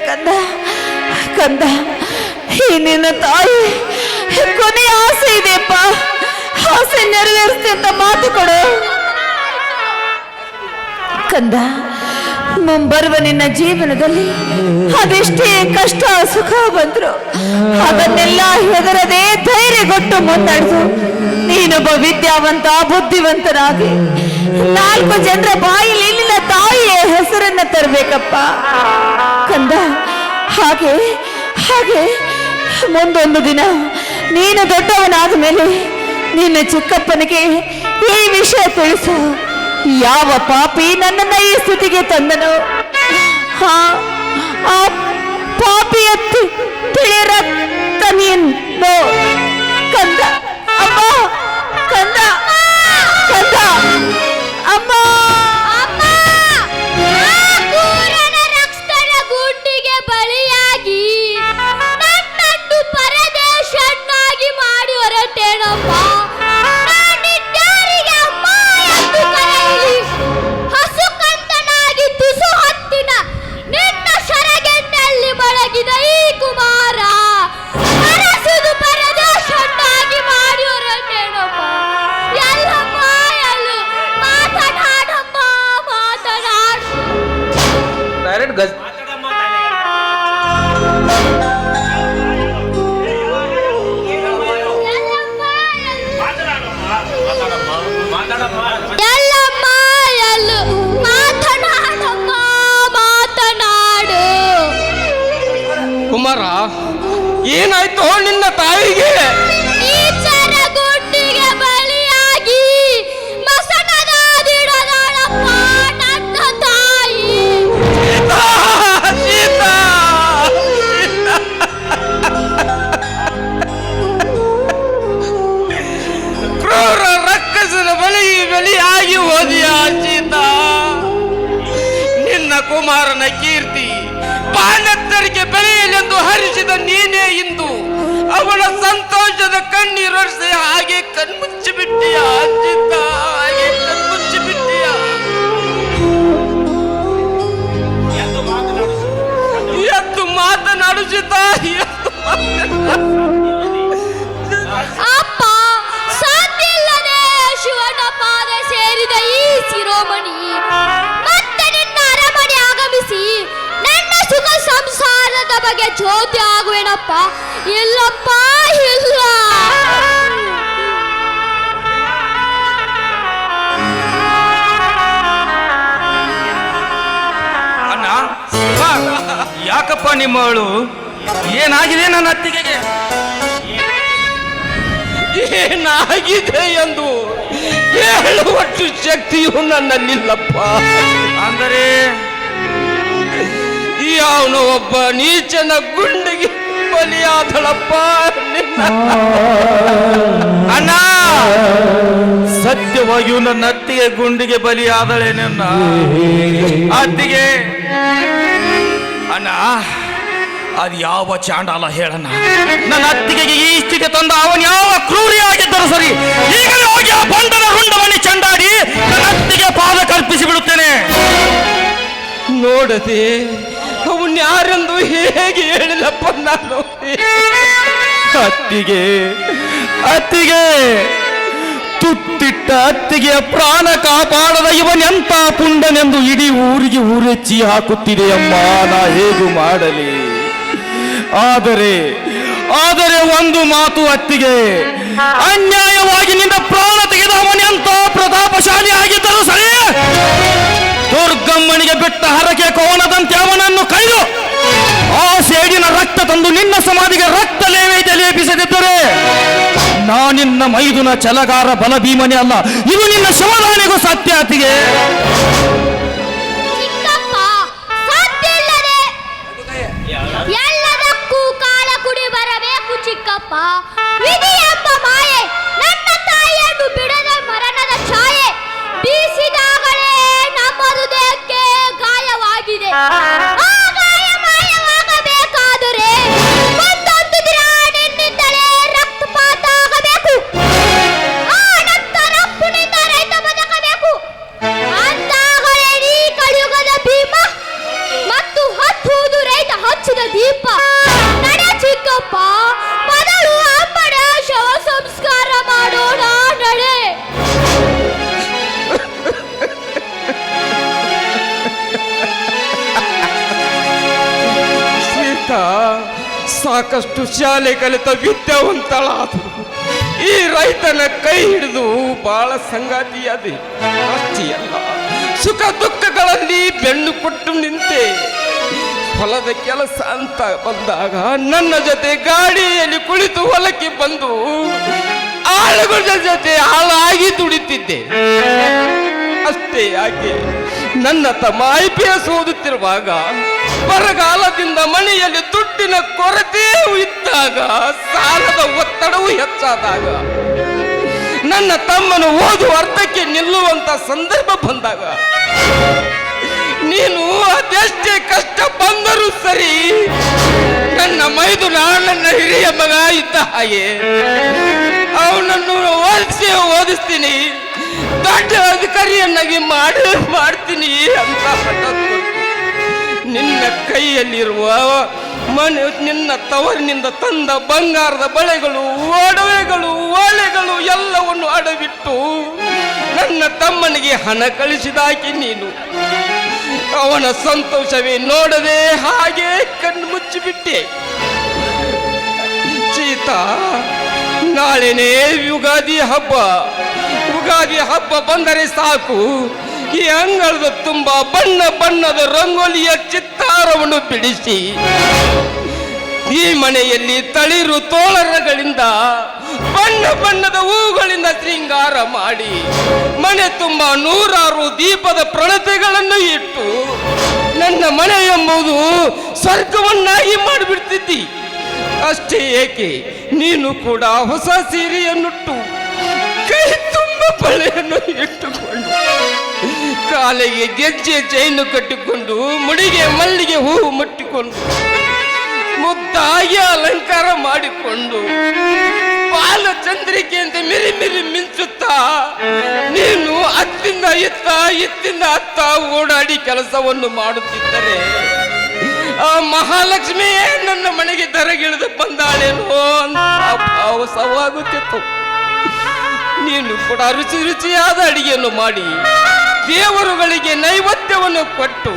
ಕಂದ ಕಂದ, ಈ ನಿನ್ನ ತಾಯಿ ಕೊನೆಯ ಆಸೆ ಇದೆಯಪ್ಪ, ಆಸೆ ನೆರವೇರಿಸಿ ಅಂತ ಮಾತು ಕೊಡು ಕಂದ. ಮುಂಬರುವ ನಿನ್ನ ಜೀವನದಲ್ಲಿ ಅದೆಷ್ಟೇ ಕಷ್ಟ ಸುಖ ಬಂದ್ರು ಅದನ್ನೆಲ್ಲ ಹೆದರದೆ ಧೈರ್ಯಗೊಟ್ಟು ಮುನ್ನಡೆದು ನೀನೊಬ್ಬ ವಿದ್ಯಾವಂತ ಬುದ್ಧಿವಂತನಾಗಿ 4 ಜನರ ಬಾಯಲ್ಲಿ ನಿನ್ನ ತಾಯಿಯ ಹೆಸರನ್ನ ತರಬೇಕಪ್ಪ ಕಂದ. ಹಾಗೆ ಹಾಗೆ ಮುಂದೊಂದು ದಿನ ನೀನು ದೊಡ್ಡವನಾದ ಮೇಲೆ ನಿನ್ನ ಚಿಕ್ಕಪ್ಪನಿಗೆ ಈ ವಿಷಯ ತಿಳಿಸು. ಯಾವ ಪಾಪಿ ನನ್ನನ್ನ ಈ ಸ್ಥಿತಿಗೆ ತಂದನು? ಆ ಪಾಪಿಯ ತಿಳಿರ ತನಿಯನ್ನು ಕಂದ. ಅಮ್ಮ ಕಂದ ಕಂದ ಅಮ್ಮ ಗುಂಡಿಗೆ ಬಲಿಯಾಗಿ ನನ್ನನ್ನು ಪರದೇಶನ್ನಾಗಿ ಮಾಡಿ ಹೊರಟೇನಪ್ಪ. ಕುಮಾರ, ಏನಾಯ್ತು ನಿನ್ನ ತಾಯಿಗೆ? ಗುಂಡಿಗೆ ಬಲಿಯಾಗಿ ಮಸಣದಾಡಿಡದಾಳಪ್ಪ ನನ್ನ ತಾಯಿ. ಕ್ರೂರ ರಕ್ಕಸನ ಬಲಿಯಾಗಿ ಹೋದಿಯ ಸೀತಾ. ನಿನ್ನ ಕುಮಾರನ ಕೀರ್ತಿ ಪಾಂಡತ್ತರಿಗೆ ಬೆಳೆಯಲೆಂದು ಹರಿಸಿದ ನೀನೇ ಇಂದು ಅವಳ ಸಂತೋಷದ ಕಣ್ಣೀರೊರೆಸಿ ಹಾಗೆ ಕಣ್ಮುಚ್ಚಿ ಬಿಟ್ಟಿಯ ಅಜ್ಜಿತ, ಹಾಗೆ ಕಣ್ಮುಚ್ಚಿ ಬಿಟ್ಟಿಯ. ಎದ್ದು ಮಾತನಾಡಿಸಿದ ಅಪ್ಪ, ಸಾಧ್ಯವಿಲ್ಲದೆ ಶಿವನ ಪಾದ ಸೇರಿದ ಈ ಶಿರೋಮಣಿ ಮತ್ತೆ ನಿನ್ನ ಅರಮನೆ ಆಗಮಿಸಿ ನನ್ನ ಸುಖ ಸಂಸಾರದ ಬಗ್ಗೆ ಜ್ಯೋತಿ ಆಗುವೇನಪ್ಪ. ಇಲ್ಲಪ್ಪ, ಇಲ್ಲ. ಅಣ್ಣ, ಯಾಕಪ್ಪ ನಿಮ್ಮವಳು? ಏನಾಗಿದೆ ನನ್ನ ಅತ್ತಿಗೆಗೆ? ಏನಾಗಿದೆ ಎಂದು ಹೇಳುವಷ್ಟು ಶಕ್ತಿಯು ನನ್ನಲ್ಲಿಲ್ಲಪ್ಪ. ಅಂದರೆ ಯಾವನೋ ಒಬ್ಬ ನೀಚನ ಗುಂಡಿಗೆ ಬಲಿಯಾದಳಪ್ಪ ನಿನ್ನ ಅಣ್ಣ. ಸತ್ಯವಾಗಿಯೂ ನನ್ನ ಅತ್ತಿಗೆ ಗುಂಡಿಗೆ ಬಲಿಯಾದಳೆ ನನ್ನ ಅತ್ತಿಗೆ. ಅಣ್ಣ, ಅದು ಯಾವ ಚಾಂಡಾಲ ಹೇಳಣ್ಣ? ನನ್ನ ಅತ್ತಿಗೆಗೆ ಈ ಸ್ಥಿತಿ ತಂದ ಅವನು ಯಾವ ಕ್ರೂರಿಯಾಗಿದ್ದರೂ ಸರಿ, ಈಗಲೇ ಹೋಗಿ ಆ ಬಂಧನ ರುಂಡವನ್ನಿ ಚಂಡಾಡಿ ನನ್ನ ಅತ್ತಿಗೆ ಪಾದ ಕಲ್ಪಿಸಿ ಬಿಡುತ್ತೇನೆ. ನೋಡದೆ ಅವನ್ ಯಾರೆಂದು ಹೇಗೆ ಹೇಳಿಲ್ಲಪ್ಪ ನಾನು. ಅತ್ತಿಗೆ ಅತ್ತಿಗೆ ತುತ್ತಿಟ್ಟ ಅತ್ತಿಗೆಯ ಪ್ರಾಣ ಕಾಪಾಡದ ಇವನೆಂತ ಪುಂಡನೆಂದು ಇಡೀ ಊರಿಗೆ ಊರೆಚ್ಚಿ ಹಾಕುತ್ತಿದೆಯಮ್ಮ. ನಾ ಹೇಗೂ ಮಾಡಲಿ? ಆದರೆ ಒಂದು ಮಾತು ಅತ್ತಿಗೆ, ಅನ್ಯಾಯವಾಗಿ ನಿನ್ನ ಪ್ರಾಣ ತೆಗೆದ ಅವನೆಂತ ಪ್ರತಾಪಶಾಲಿ ಆಗಿದ್ದರೂ ಸರಿ, ದುರ್ಗಮ್ಮನಿಗೆ ಬಿಟ್ಟ ಹರಕೆ ಕೋನದಂತೆ ಅವನನ್ನು ಕೈದು ಆ ಸೇಡಿನ ರಕ್ತ ತಂದು ನಿನ್ನ ಸಮಾಧಿಗೆ ರಕ್ತ ಲೇವೈತೆ ಲೇಪಿಸದಿದ್ದರೆ ನಾನಿನ್ನ ಮೈದುನ ಛಲಗಾರ ಬಲಭೀಮನೆ ಅಲ್ಲ, ಇದು ನಿನ್ನ ಶವದಾನಿಗೂ ಸತ್ಯ ಅತ್ತಿಗೆ. ಎಲ್ಲದಕ್ಕೂ ಕಾಲ ಕುಡಿ ಬರಬೇಕು ಚಿಕ್ಕಪ್ಪ. ವಿಧಿ ಎಂಬ ಮಾಯೆ ನನ್ನ ತಾಯಿಯನ್ನು ಬಿಡದ ಮರಣದ ಛಾಯೆ ಬೀಸಿದಾಗಲೇ ನಮ್ಮ ಹೃದಯಕ್ಕೆ ಗಾಯವಾಗಿದೆ. ಆ ಗಾಯ ಮಾಯವಾಗಬೇಕಾದರೆ ಒಂದೊಂದು ದಿನ ನಿನ್ನಿಂದಲೇ ರಕ್ತಪಾತ ಆಗಬೇಕು. ಆ ನಂತರ ಪುಣ್ಯದ ರೈತ ಬದುಕಬೇಕು. ಅಂತಾಗಲೇ ಈ ಕಲಿಯುಗದ ಭೀಮ ಮತ್ತು ಹತ್ತುವುದು ರೈತ ಹಚ್ಚ ಸಾಕಷ್ಟು ಶಾಲೆ ಕಲಿತ ವಿದ್ಯಾವಂತಳಾದರು ಈ ರೈತನ ಕೈ ಹಿಡಿದು ಬಹಳ ಸಂಗಾತಿಯಾದೆ. ಅಷ್ಟೇ ಅಲ್ಲ, ಸುಖ ದುಃಖಗಳಲ್ಲಿ ಬೆನ್ನು ಕೊಟ್ಟು ನಿಂತೆ. ಹೊಲದ ಕೆಲಸ ಅಂತ ಬಂದಾಗ ನನ್ನ ಜೊತೆ ಗಾಡಿಯಲ್ಲಿ ಕುಳಿತು ಹೊಲಕ್ಕೆ ಬಂದು ಆಳುಗಳ ಜೊತೆ ಹಾಳಾಗಿ ದುಡಿತಿದ್ದೆ. ಅಷ್ಟೇ ಯಾಕೆ, ನನ್ನ ತಮ್ಮ IPS ಓದುತ್ತಿರುವಾಗ ಬರಗಾಲದಿಂದ ಮನೆಯಲ್ಲಿ ದುಡ್ಡಿನ ಕೊರತೆ ಇದ್ದಾಗ, ಸಾಲದ ಒತ್ತಡವು ಹೆಚ್ಚಾದಾಗ, ನನ್ನ ತಮ್ಮನು ಓದುವ ಅರ್ಥಕ್ಕೆ ನಿಲ್ಲುವಂತ ಸಂದರ್ಭ ಬಂದಾಗ, ನೀನು ಅದೆಷ್ಟೇ ಕಷ್ಟ ಬಂದರೂ ಸರಿ ನನ್ನ ಮೈದುನ, ನನ್ನ ಹಿರಿಯ ಮಗ ಇದ್ದ ಹಾಗೆ ಅವನನ್ನು ಓದಿಸ್ತೀನಿ, ದೊಡ್ಡ ಅಧಿಕಾರಿಯನ್ನಾಗಿ ಮಾಡ್ತೀನಿ ಅಂತ ಹಠ. ನಿನ್ನ ಕೈಯಲ್ಲಿರುವ ನಿನ್ನ ತವರಿನಿಂದ ತಂದ ಬಂಗಾರದ ಬಳೆಗಳು, ಒಡವೆಗಳು, ಓಲೆಗಳು ಎಲ್ಲವನ್ನು ಅಡವಿಟ್ಟು ನನ್ನ ತಮ್ಮನಿಗೆ ಹಣ ಕಳಿಸಿದಾಕಿ ನೀನು. ಅವನ ಸಂತೋಷವೇ ನೋಡದೆ ಹಾಗೆ ಕಣ್ಣು ಮುಚ್ಚಿಬಿಟ್ಟೆ. ಸೀತಾ, ನಾಳೆನೇ ಯುಗಾದಿ ಹಬ್ಬ. ಯುಗಾದಿ ಹಬ್ಬ ಬಂದರೆ ಸಾಕು, ಈ ಅಂಗಳದ ತುಂಬ ಬಣ್ಣ ಬಣ್ಣದ ರಂಗೋಲಿಯ ಚಿತ್ತಾರವನ್ನು ಬಿಡಿಸಿ ಈ ಮನೆಯಲ್ಲಿ ತಳಿರು ತೋಳರಗಳಿಂದ ಬಣ್ಣ ಬಣ್ಣದ ಹೂಗಳಿಂದ ಶೃಂಗಾರ ಮಾಡಿ ಮನೆ ತುಂಬ 100 ದೀಪದ ಪ್ರಣತೆಗಳನ್ನು ಇಟ್ಟು ನನ್ನ ಮನೆ ಎಂಬುದು ಸ್ವರ್ಗವನ್ನಾಗಿ ಮಾಡಿಬಿಡ್ತಿದ್ದಿ. ಅಷ್ಟೇ ಏಕೆ, ನೀನು ಕೂಡ ಹೊಸ ಸೀರೆಯನ್ನುಟ್ಟು ಕೈ ತುಂಬ ಬಳೆಯನ್ನು ಇಟ್ಟುಕೊಂಡು ಕಾಲಿಗೆ ಗೆಜ್ಜೆ ಚೈನು ಕಟ್ಟಿಕೊಂಡು ಮುಡಿಗೆ ಮಲ್ಲಿಗೆ ಹೂವು ಮುಟ್ಟಿಕೊಂಡು ಮುದ್ದಾಗಿ ಅಲಂಕಾರ ಮಾಡಿಕೊಂಡು ಬಾಲ ಚಂದ್ರಿಕೆಯಂತ ಮಿರಿ ಮಿರಿ ಮಿಂಚುತ್ತಾ ನೀನು ಅತ್ತಿಂದ ಇತ್ತಿಂದ ಅತ್ತ ಓಡಾಡಿ ಕೆಲಸವನ್ನು ಮಾಡುತ್ತಿದ್ದರೆ ಆ ಮಹಾಲಕ್ಷ್ಮಿಯೇ ನನ್ನ ಮನೆಗೆ ದರಗಿಳಿದು ಬಂದಾಳೇನೋ ಅಂತ ಭಾವಸವಾಗುತ್ತಿತ್ತು. ನೀನು ಕೂಡ ರುಚಿ ರುಚಿಯಾದ ಅಡಿಗೆಯನ್ನು ಮಾಡಿ ದೇವರುಗಳಿಗೆ ನೈವೇದ್ಯವನ್ನು ಕೊಟ್ಟು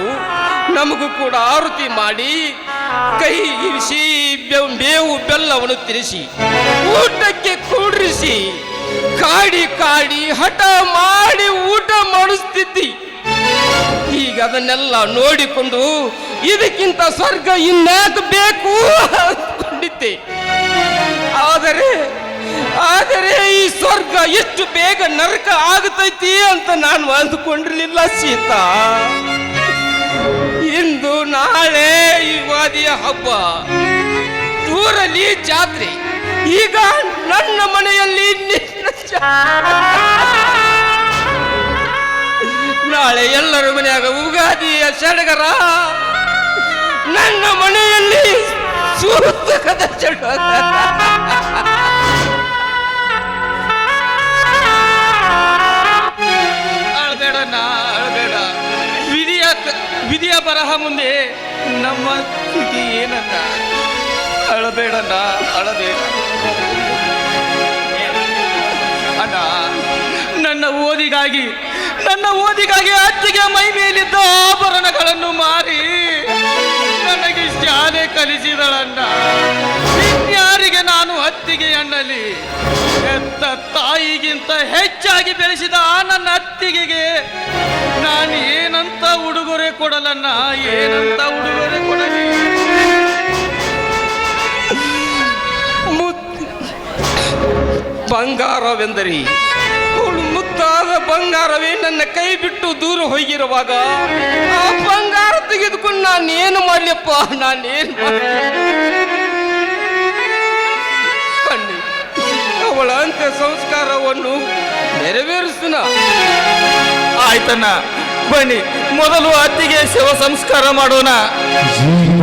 ನಮಗೂ ಕೂಡ ಆರತಿ ಮಾಡಿ ಕೈ ಇರಿಸಿ ಬೇವು ಬೆಲ್ಲವನ್ನು ತಿನ್ನಿಸಿ ಊಟಕ್ಕೆ ಕೂಡಿಸಿ ಕಾಡಿ ಕಾಡಿ ಹಠ ಮಾಡಿ ಊಟ ಮಾಡಿಸ್ತಿದ್ದಿ. ಈಗ ಅದನ್ನೆಲ್ಲ ನೋಡಿಕೊಂಡು ಇದಕ್ಕಿಂತ ಸ್ವರ್ಗ ಇನ್ಯಾಕೆ ಬೇಕು ಅಂದ್ಕೊಂಡಿದ್ದೆ. ಆದರೆ ಈ ಸ್ವರ್ಗ ಎಷ್ಟು ಬೇಗ ನರಕ ಆಗುತ್ತೈತಿ ಅಂತ ನಾನು ಅಂದುಕೊಂಡಿರಲಿಲ್ಲ ಸೀತಾ. ಇಂದು ನಾಳೆ ಯುಗಾದಿಯ ಹಬ್ಬ, ಊರಲ್ಲಿ ಜಾತ್ರೆ, ಈಗ ನನ್ನ ಮನೆಯಲ್ಲಿ ನಾಳೆ ಎಲ್ಲರ ಮನೆಯಾಗ ಯುಗಾದಿಯ ಸಡಗರ, ನನ್ನ ಮನೆಯಲ್ಲಿ ಸೂತಕದ ಸಡಗರ. ಅಳಬೇಡ, ವಿಧಿಯ ಬರಹ ಮುಂದೆ ನಮ್ಮ ಸ್ಥಿತಿ ಏನನ್ನ. ಅಳಬೇಡಣ್ಣ, ಅಳಬೇಡ ಅಣ್ಣ. ನನ್ನ ಓದಿಗಾಗಿ ಅತ್ತಿಗೆ ಮೈ ಮೇಲಿದ್ದ ಆಭರಣಗಳನ್ನು ಮಾರಿ ನನಗೆ ಶಾಲೆ ಕಲಿಸಿದಳಣ್ಣ. ಇನ್ಯಾರಿಗೆ ನಾನು ಅತ್ತಿಗೆ ಅನ್ನಲಿ? ಹೆತ್ತ ತಾಯಿಗಿಂತ ಹೆಚ್ಚಾಗಿ ಬೆಳೆಸಿದ ನನ್ನ ಅತ್ತಿಗೆಗೆ ನಾನು ಏನಂತ ಉಡುಗೊರೆ ಕೊಡಲಣ್ಣ, ಏನಂತ ಉಡುಗೊರೆ ಕೊಡಲಿ? ಬಂಗಾರವೆಂದರೆ ಮುತ್ತಾದ ಬಂಗಾರವೇ ನನ್ನ ಕೈ ಬಿಟ್ಟು ದೂರ ಹೋಗಿರುವಾಗ ಆ ಬಂಗಾರ ತೆಗೆದುಕೊಂಡು ನಾನೇನು ಮಾಡ್ಲಪ್ಪ, ನಾನೇನು ಬನ್ನಿ ಅವಳ ಅಂತ್ಯ ಸಂಸ್ಕಾರವನ್ನು ನೆರವೇರಿಸೋಣ. ಆಯ್ತಣ್ಣ, ಬನ್ನಿ ಮೊದಲು ಅತ್ತಿಗೆ ಶವ ಸಂಸ್ಕಾರ ಮಾಡೋಣ. ಜೀವ